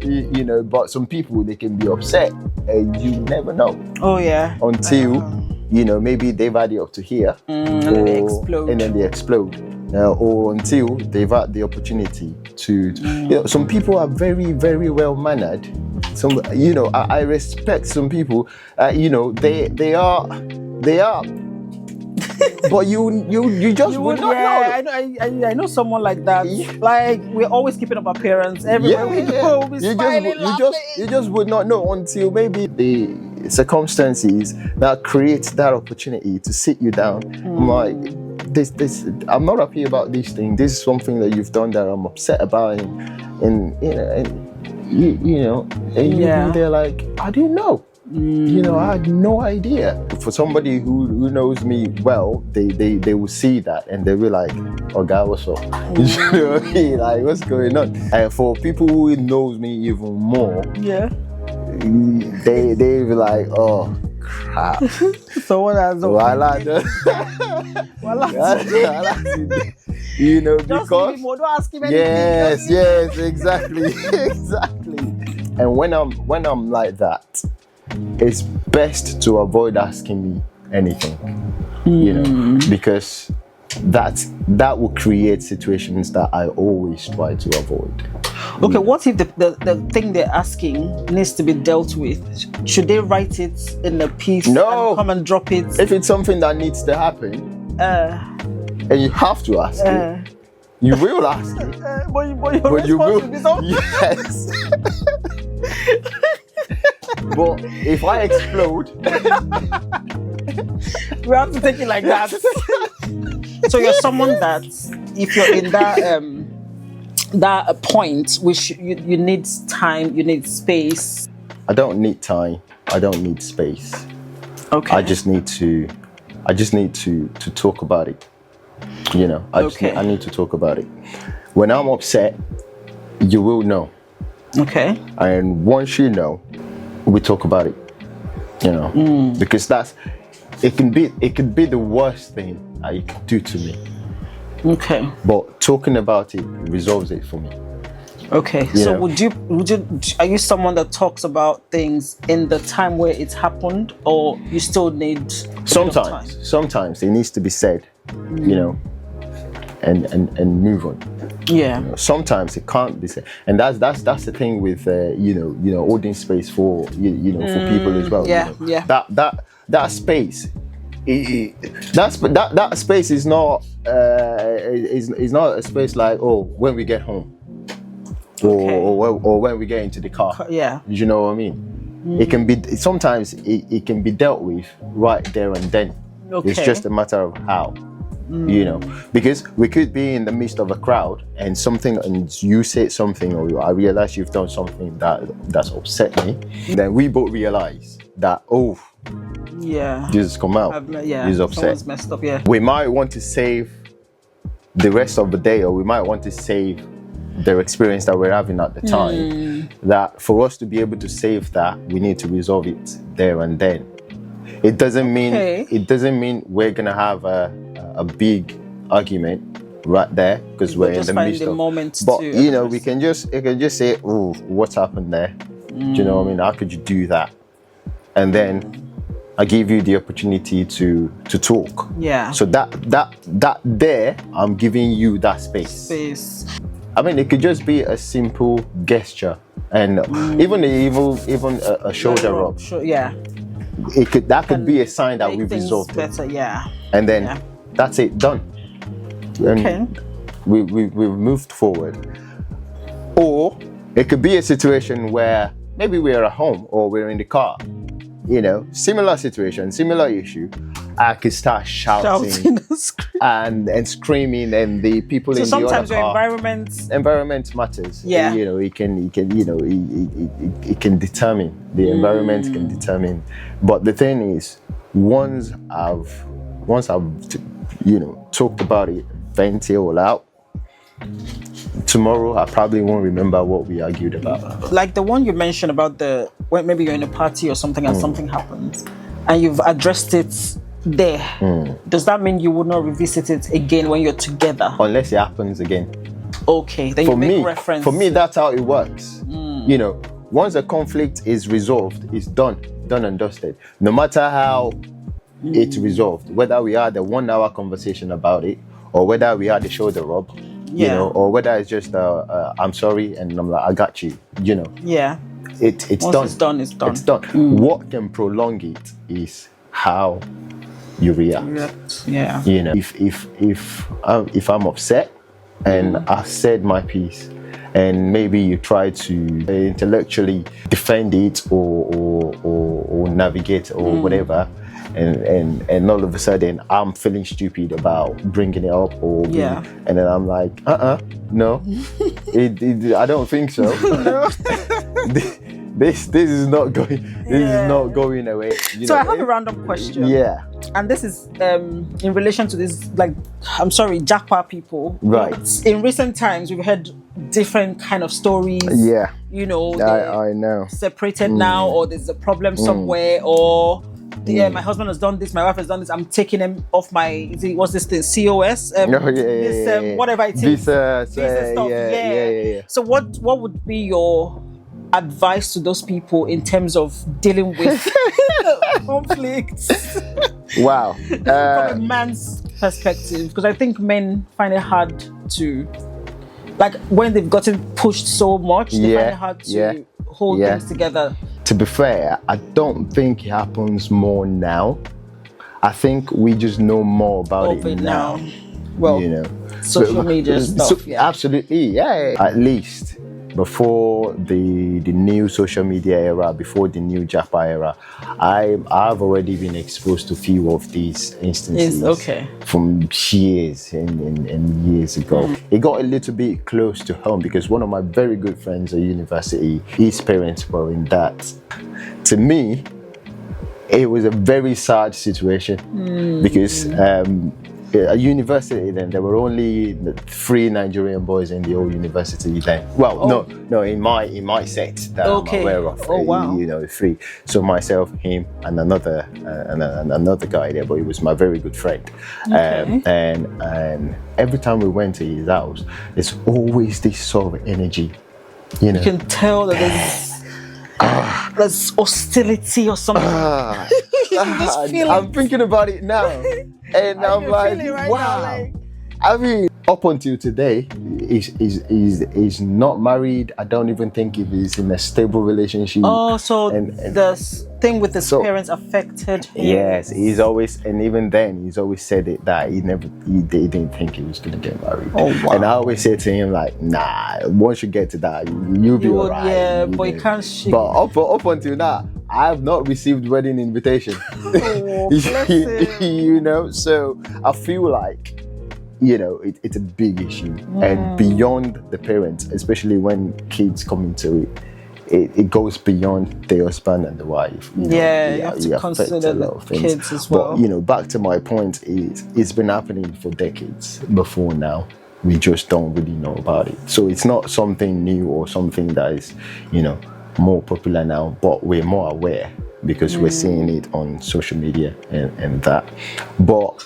You know, but some people, they can be upset and you never know. Oh yeah. Until you know, maybe they've had it up to here, and then they explode. Or until they've had the opportunity to. You know, some people are very, very well mannered. Some, you know, I respect some people. You know, they are. But you just would not know. I know someone like that. Like, we're always keeping up appearance everywhere we go. You just would not know until maybe the circumstances that create that opportunity to sit you down. I'm like, this I'm not happy about this thing. This is something that you've done that I'm upset about, and they're like, I didn't know. You know, I had no idea. For somebody who knows me well, they will see that and they'll be like, oh God, what's up? You know what I mean? Like, what's going on? And for people who knows me even more, they be like, oh crap. So what has you know, just because don't ask him anything. Yes, exactly. And when I'm like that, it's best to avoid asking me anything, you know, because that will create situations that I always try to avoid. Okay, what if the thing they're asking needs to be dealt with? Should they write it in a piece and come and drop it? If it's something that needs to happen, and you have to ask it, you will ask it. But you will. Yes. But if I explode, we have to take it like that. So you're someone that, if you're in that point, which you need time, you need space. I don't need time. I don't need space. Okay. I just need to talk about it. You know, I need to talk about it. When I'm upset, you will know. Okay. And once you know, we talk about it. You know, because it can be the worst thing that you can do to me. Okay. But talking about it resolves it for me. Okay. So are you someone that talks about things in the time where it's happened, or you still need Sometimes it needs to be said, you know. and move on. Yeah. Sometimes it can't be said, and that's the thing with holding space for for people as well. Yeah, yeah. That space, that space is not is not a space like, oh, when we get home, or when we get into the car. Yeah. You know what I mean? It can be sometimes it can be dealt with right there and then. Okay. It's just a matter of how. Because we could be in the midst of a crowd and you say something, or I realize you've done something that's upset me. Then we both realize that, oh, yeah, this has come out. Yeah, this is upset. Someone's messed up. Yeah, we might want to save the rest of the day, or we might want to save the experience that we're having at the time. That for us to be able to save that, we need to resolve it there and then. It doesn't mean we're gonna have a big argument right there because we're in the midst of moment. But we can just say, oh, what happened there? Do you know what I mean? How could you do that? And then I give you the opportunity to talk. Yeah. So that there, I'm giving you that space. I mean, it could just be a simple gesture, and even a shoulder rub. Yeah. That could be a sign that we've resolved better. Yeah. And then that's it, done. And we've moved forward. Or it could be a situation where maybe we're at home or we're in the car. Similar situation, similar issue. I could start shouting and screaming, and the people in the other car. So sometimes your environment matters. Yeah. It can determine. The environment can determine. But the thing is, once I've talked about it, vent it all out, tomorrow I probably won't remember what we argued about. Like the one you mentioned about when maybe you're in a party or something and something happens and you've addressed it there. Does that mean you would not revisit it again when you're together? Unless it happens again. Okay, then you make reference. For me, that's how it works. Once a conflict is resolved, it's done and dusted. No matter how it's resolved, whether we had a 1 hour conversation about it, or whether we had a shoulder rub, or whether it's just I'm sorry and I'm like, I got you, Yeah. It's Once done. It's done. It's done. What can prolong it is how you react. Yeah. If I'm upset and I've said my piece, and maybe you try to intellectually defend it or navigate or whatever, and all of a sudden I'm feeling stupid about bringing it up, and then I'm like, no, I don't think so. This is not going. This is not going away. So I have a random question. Yeah. And this is in relation to this, Japa people. Right. But in recent times, we've heard different kind of stories. Yeah. I know. Separated now, or there's a problem somewhere, or my husband has done this, my wife has done this. I'm taking him off my. What's this thing? COS. Whatever it is. Visa stuff. Yeah. So what would be your advice to those people in terms of dealing with conflicts? Wow. From a man's perspective, because I think men find it hard to, when they've gotten pushed so much, they find it hard to hold things together. To be fair, I don't think it happens more now. I think we just know more about it now. Well, social media stuff. Absolutely, yeah. At least before the new social media era, before the new Japa era, I've already been exposed to few of these instances from years and years ago. It got a little bit close to home because one of my very good friends at university, his parents were in that. To me, it was a very sad situation because at university then there were only 3 Nigerian boys in the whole university then. Well, no, in my set that I'm aware of. Wow. 3. So myself, him, and another guy there, but he was my very good friend. And every time we went to his house, there's always this sort of energy. You can tell that there's hostility or something. I'm thinking about it now, and I'm like, wow. I mean, up until today, is not married. I don't even think if he's in a stable relationship. Oh, so and the thing with his parents affected him. Yes, he's always, and even then, he's always said it that he didn't think he was gonna get married. Oh wow! And I always say to him like, nah, once you get to that, you'll be alright. Yeah, but you can't. But up until now, I have not received wedding invitation. Oh, bless him. You know, so I feel like, you know, it's a big issue, and beyond the parents, especially when kids come into it. It goes beyond the husband and the wife. You have to consider the kids as well. But, you know, back to my point is, it's been happening for decades before now. We just don't really know about it. So it's not something new or something that is, you know, more popular now, but we're more aware because we're seeing it on social media and that. But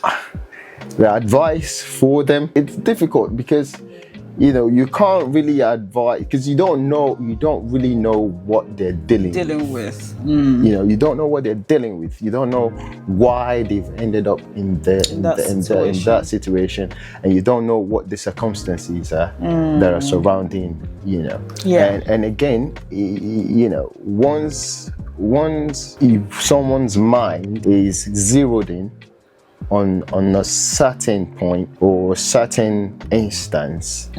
the advice for them, it's difficult because, you know, you can't really advise because you don't really know what they're dealing with. You know, you don't know what they're dealing with. You don't know why they've ended up in that situation, and you don't know what the circumstances are that are surrounding, you know. Yeah. And again, you know, once if someone's mind is zeroed in on a certain point or a certain instance,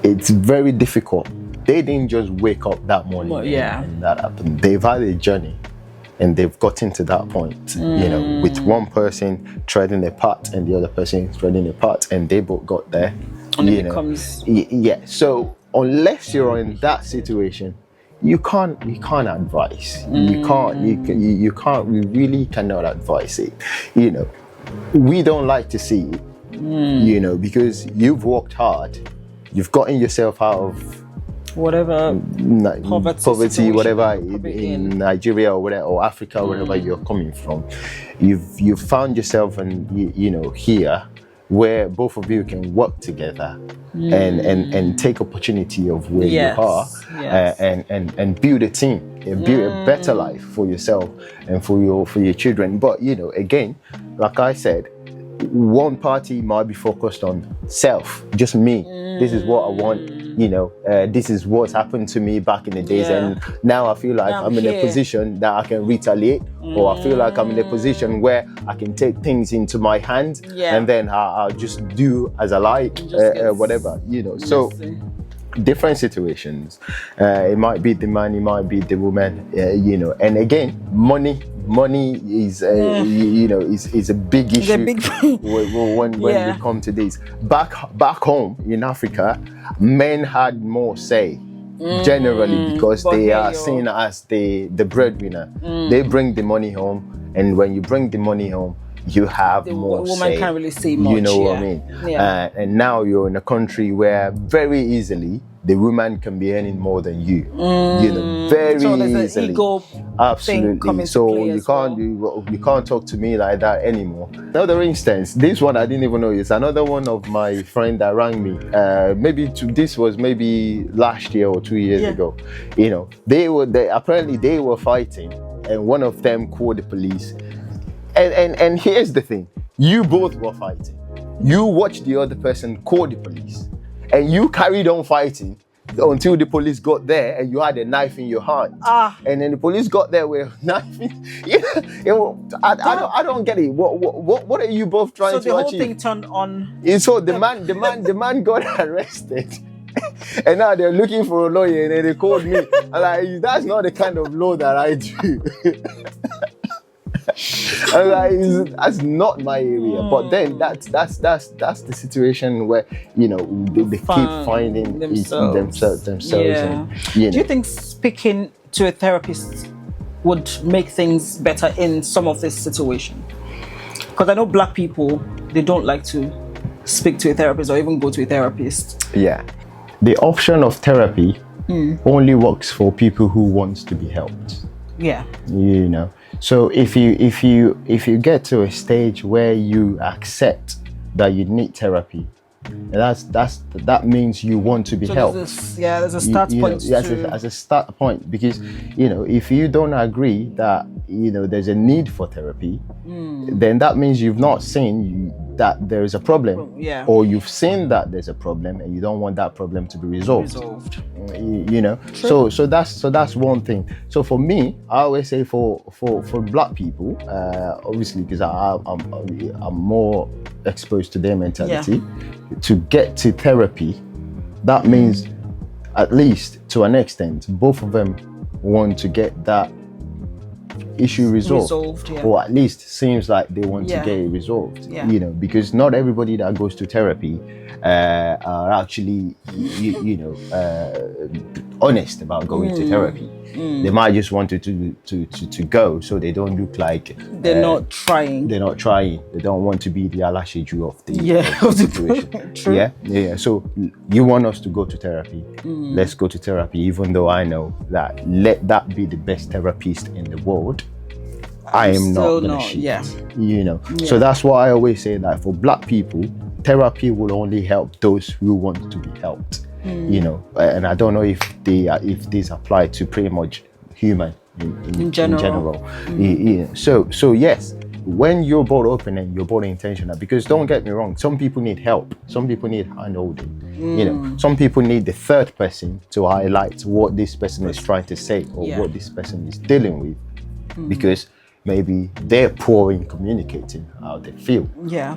it's very difficult. They didn't just wake up that morning and that happened. They've had a journey and they've gotten to that point, you know, with one person treading a path and the other person treading a path, and they both got there. And it becomes... Yeah, so unless you're in that situation, you can't advise. You really cannot advise it, you know. We don't like to see it, you know, because you've worked hard, you've gotten yourself out of whatever poverty, whatever in Nigeria or whatever, or Africa, wherever you're coming from. You've found yourself you know, here where both of you can work together and take opportunity of where you are and build a team and build a better life for yourself and for your children. But, you know, again, like I said, one party might be focused on self, just me. This is what I want, you know, this is what's happened to me back in the days, and now I feel like I'm in a position that I can retaliate, or I feel like I'm in a position where I can take things into my hands, and then I'll just do as I like, whatever, you know. So different situations, it might be the man, it might be the woman, you know. And again, money is you know, is a big issue when we come to this. Back home in Africa, men had more say generally because they are seen as the breadwinner. They bring the money home, and when you bring the money home, you have more say. Woman can't really say much. You know what I mean? And now you're in a country where very easily the woman can be earning more than you. You know, very easily. An ego absolutely. So you can't talk to me like that anymore. Another instance, this one I didn't even know, is another one of my friend that rang me. This was maybe last year or 2 years ago. You know, they were fighting, and one of them called the police. And here's the thing, you both were fighting. You watched the other person call the police, and you carried on fighting until the police got there, and you had a knife in your hand. And then the police got there with a knife. I don't get it. What are you both trying to achieve? So the whole thing turned on. And so the man got arrested. And now they're looking for a lawyer, and then they called me. I'm like, that's not the kind of law that I do. That's not my area. But then that's the situation where, you know, they keep finding themselves. Yeah. And, you know. Do you think speaking to a therapist would make things better in some of this situation? Because I know Black people, they don't like to speak to a therapist or even go to a therapist. Yeah. The option of therapy only works for people who want to be helped. Yeah. You know. So if you get to a stage where you accept that you need therapy, that means you want to be helped. There's a start point. As a start point, because, you know, if you don't agree that, you know, there's a need for therapy, then that means you've not seen that there is a problem, Yeah. or you've seen that there's a problem and you don't want that problem to be resolved. You know, so that's one thing. So for me, I always say for Black people, obviously because I'm more exposed to their mentality, to get to therapy, that means at least to an extent both of them want to get that issue resolved, or at least seems like they want to get it resolved. You know, because not everybody that goes to therapy are actually honest about going to therapy. They might just want to go so they don't look like they're not trying. They don't want to be the Alasheju of the situation. True. So you want us to go to therapy, let's go to therapy, even though I know that let that be the best therapist in the world, I am not gonna shit. You know, so that's why I always say that for Black people, therapy will only help those who want to be helped. You know, and I don't know if these apply to pretty much human in general. So yes, when you're both open and you're both intentional, because don't get me wrong, some people need help, some people need hand holding. You know, some people need the third person to highlight what this person is trying to say, or what this person is dealing with, because maybe they're poor in communicating how they feel,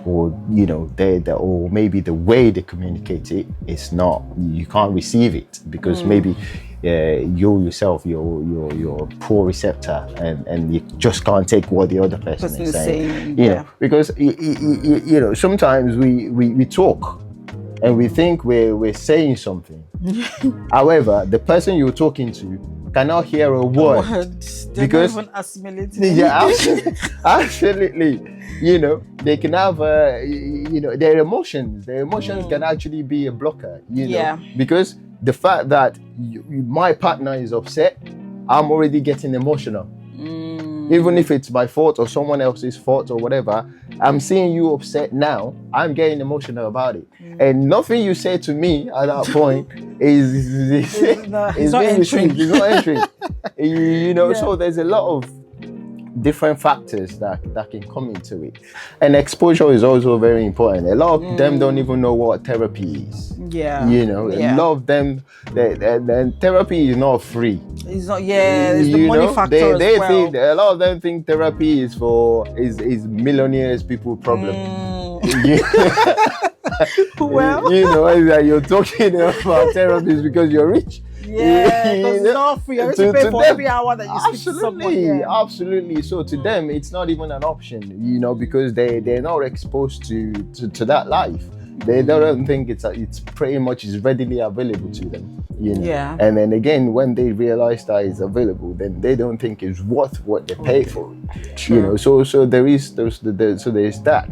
or you know, or maybe the way they communicate it is not, you can't receive it because maybe you yourself, you're a poor receptor, and you just can't take what the other person is saying. You know, because you know, sometimes we talk and we think we're saying something. However, the person you're talking to cannot hear a word because not even assimilating. Absolutely. You know, they can have you know, their emotions can actually be a blocker, you know, because the fact that my partner is upset, I'm already getting emotional. Even if it's my fault or someone else's fault or whatever, I'm seeing you upset now, I'm getting emotional about it. And nothing you say to me at that point is not entering. You know, so there's a lot of different factors that can come into it. And exposure is also very important. A lot of them don't even know what therapy is. You know, a lot of them, therapy is not free. It's not, it's the money factor they as well. think, a lot of them think therapy is for millionaires people problem. Well, you know, like you're talking about therapies because you're rich. Because it's not free. You have to pay for every hour that you speak to someone. Absolutely. So to them, it's not even an option, you know, because they're not exposed to that life. They don't think it's pretty much is readily available to them, you know. And then again, when they realize that it's available, then they don't think it's worth what they pay for it. You know, so there is that.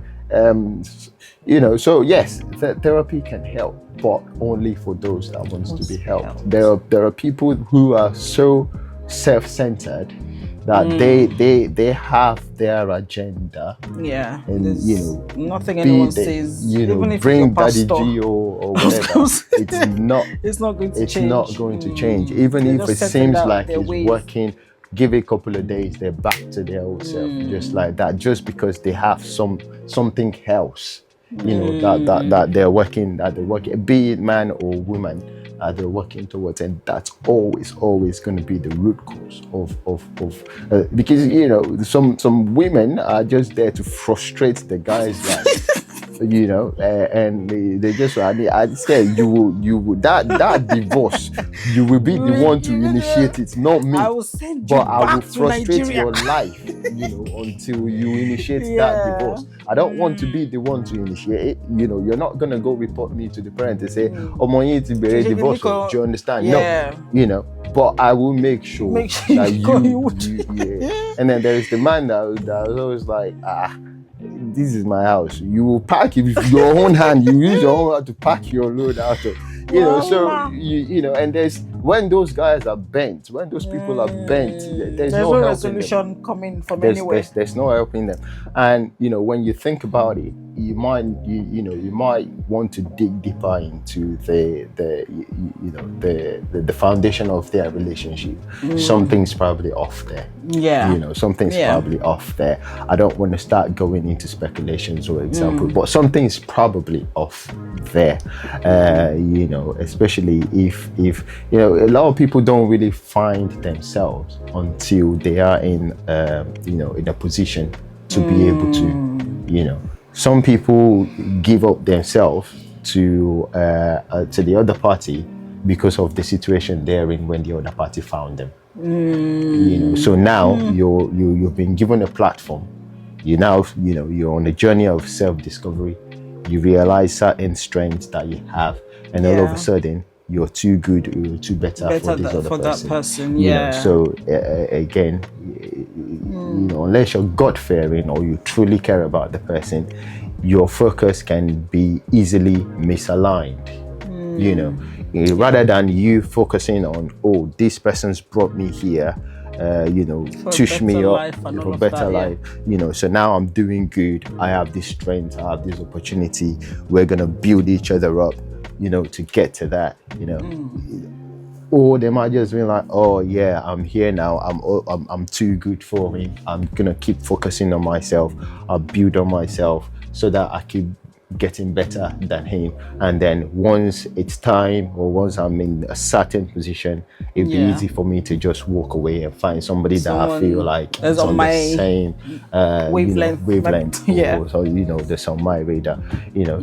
You know, so yes, therapy can help, but only for those that wants to be helped. There are people who are so self-centered that they have their agenda. And you know, nothing anyone says, you know, even if bring it's Daddy G or whatever, it's not going to change. It's not going to change. Even if it seems like it's working, give it a couple of days, they're back to their old self, just like that, just because they have something else, you know, that they're working, be it man or woman, they're working towards, and that's always going to be the root cause of because, you know, some women are just there to frustrate the guy's life. You know, and they just, I said, you will that divorce, you will be the one to initiate it, not me. I will send you but back I will to frustrate Nigeria. your life, you know, until you initiate that divorce. I don't want to be the one to initiate it. You know, you're not gonna go report me to the parent and say, "Oh, my to be a divorce." Do you understand? No, you know. But I will make sure that you. And then there is the man that was always like, this is my house. You will pack it with your own hand. You use your own hand to pack your load out of, you know. So you know, and there's when those guys are bent, when those people are bent, there's no helping resolution them. coming from anywhere. There's no helping them. And when you think about it, you might want to dig deeper into the foundation of their relationship. Something's probably off there. Something's probably off there. I don't want to start going into speculations or examples, but something's probably off there. Especially if a lot of people don't really find themselves until they are in in a position to be able to, some people give up themselves to the other party because of the situation they're in when the other party found them. So now you've been given a platform. You're on a journey of self-discovery. You realize certain strengths that you have, and all of a sudden you're too good, you're too better for this other person. That person. So again, unless you're God-fearing or you truly care about the person, your focus can be easily misaligned. Rather than you focusing on, this person's brought me here, tush me up for better life. So now I'm doing good. I have this strength. I have this opportunity. We're gonna build each other up, to get to that. Or they might just be like, I'm here now. I'm too good for him. I'm gonna keep focusing on myself. I'll build on myself so that I keep getting better than him. And then once it's time, or once I'm in a certain position, it'd be easy for me to just walk away and find somebody that I feel like is on the same wavelength. Or, so that's on my radar.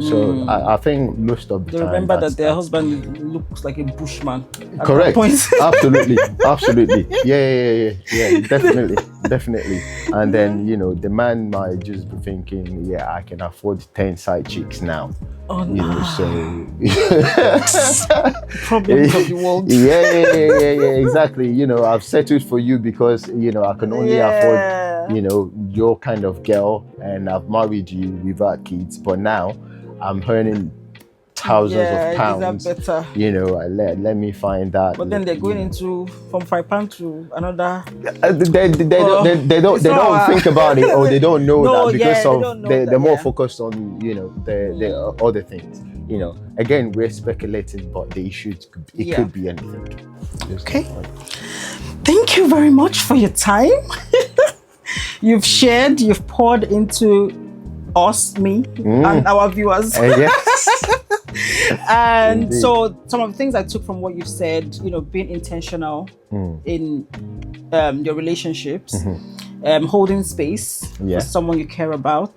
So I think most of the time, remember that their husband looks like a bushman. Correct. Absolutely. Yeah. Definitely. And then the man might just be thinking, I can afford 10 side chicks now. Problems of the world. Yeah, exactly. I've settled for you because I can only afford your kind of girl, and I've married you without kids, but now I'm earning thousands of pounds. Better. Let me find that. But then they're going into from £5 to another. They don't think about it, or they don't know that because they're more focused on the other things. Again, we're speculating, but the issue could be anything. Okay. Thank you very much for your time. You've shared, you've poured into us, me, and our viewers. And Indeed. So some of the things I took from what you've said, being intentional in your relationships, holding space for someone you care about.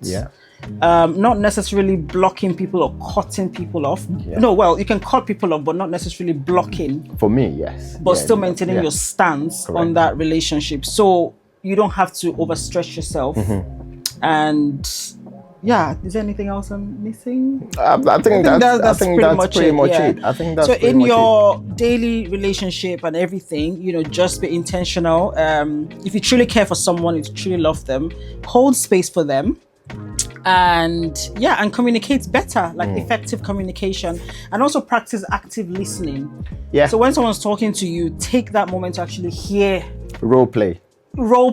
Not necessarily blocking people or cutting people off. No, well, you can cut people off, but not necessarily blocking. For me, yes. But still maintaining your stance on that relationship. So you don't have to overstretch yourself. And is there anything else I'm missing? I think that's pretty much it. I think that's so in your daily relationship and everything, just be intentional. If you truly care for someone, if you truly love them, hold space for them. And communicate better, like effective communication, and also practice active listening. So when someone's talking to you, take that moment to actually hear. Role play. I'm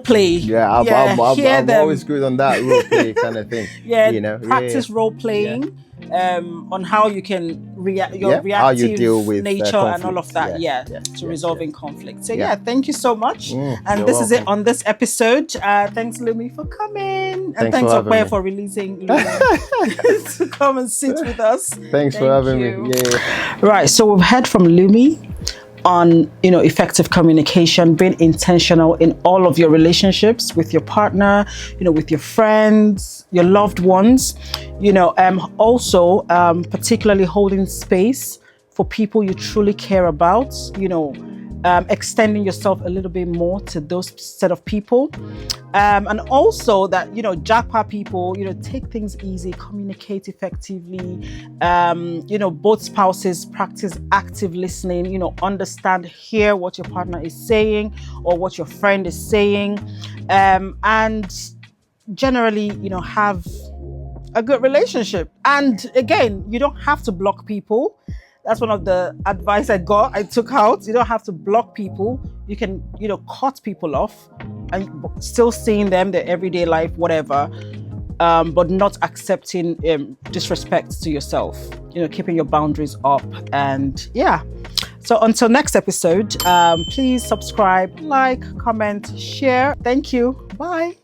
always good on that role play kind of thing. Practice role playing on how you can reactive how you deal with nature and all of that. Resolving conflict. So thank you so much. And this is it on this episode. Thanks, Lumi, for coming, and thanks Okwe for releasing Lumi to come and sit with us. Thank for having me. Right. So we've heard from Lumi on effective communication, being intentional in all of your relationships with your partner, with your friends, your loved ones, also particularly holding space for people you truly care about, extending yourself a little bit more to those set of people, and also that japa people, take things easy, communicate effectively, both spouses practice active listening, understand, hear what your partner is saying or what your friend is saying, and generally have a good relationship. And again, you don't have to block people. That's one of the advice I took out. You don't have to block people. You can, cut people off and still seeing them, their everyday life, whatever, but not accepting disrespect to yourself. Keeping your boundaries up. And yeah. So until next episode, please subscribe, like, comment, share. Thank you. Bye.